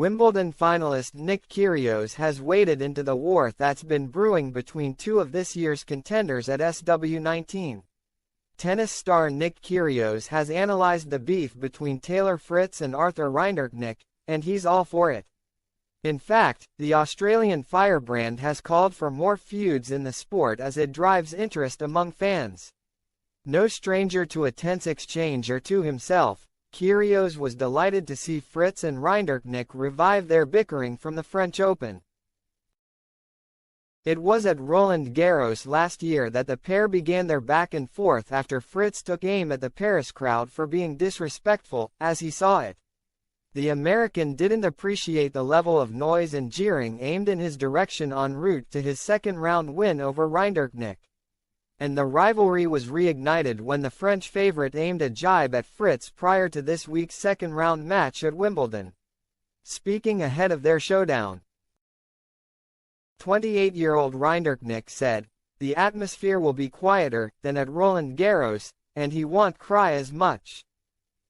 Wimbledon finalist Nick Kyrgios has waded into the war that's been brewing between two of this year's contenders at SW19. Tennis star Nick Kyrgios has analyzed the beef between Taylor Fritz and Arthur Rinderknecht, and he's all for it. In fact, the Australian firebrand has called for more feuds in the sport as it drives interest among fans. No stranger to a tense exchange or to himself, Kyrgios was delighted to see Fritz and Rinderknecht revive their bickering from the French Open. It was at Roland Garros last year that the pair began their back and forth after Fritz took aim at the Paris crowd for being disrespectful, as he saw it. The American didn't appreciate the level of noise and jeering aimed in his direction en route to his second-round win over Rinderknecht. And the rivalry was reignited when the French favorite aimed a jibe at Fritz prior to this week's second-round match at Wimbledon. Speaking ahead of their showdown, 28-year-old Rinderknecht said, "The atmosphere will be quieter than at Roland Garros, and he won't cry as much.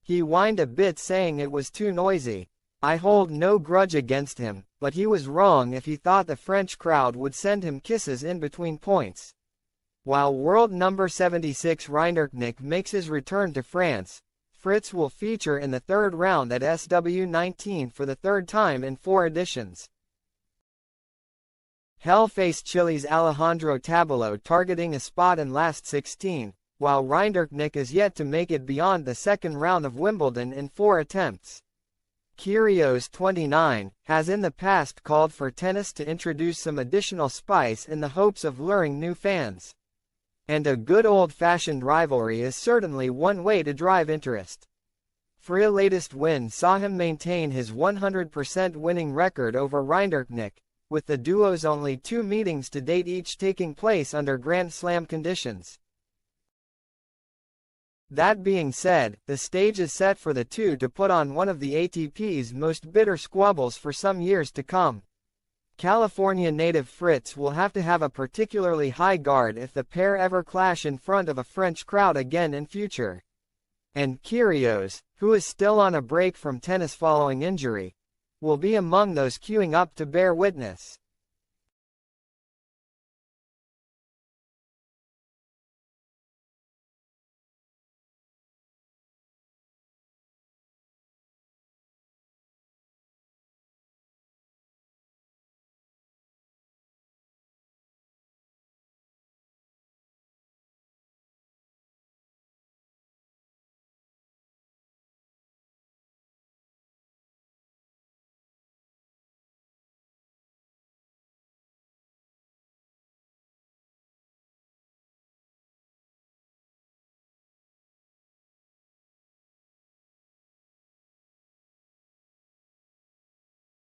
He whined a bit saying it was too noisy. I hold no grudge against him, but he was wrong if he thought the French crowd would send him kisses in between points." While world number 76 Rinderknecht makes his return to France, Fritz will feature in the third round at SW19 for the third time in 4 editions. Hell faced Chile's Alejandro Tabilo targeting a spot in last 16, while Rinderknecht is yet to make it beyond the second round of Wimbledon in 4 attempts. Kyrgios, 29, has in the past called for tennis to introduce some additional spice in the hopes of luring new fans. And a good old-fashioned rivalry is certainly one way to drive interest. Freya's latest win saw him maintain his 100% winning record over Rinderknecht, with the duo's only 2 meetings to date each taking place under Grand Slam conditions. That being said, the stage is set for the two to put on one of the ATP's most bitter squabbles for some years to come. California native Fritz will have to have a particularly high guard if the pair ever clash in front of a French crowd again in future. And Kyrgios, who is still on a break from tennis following injury, will be among those queuing up to bear witness.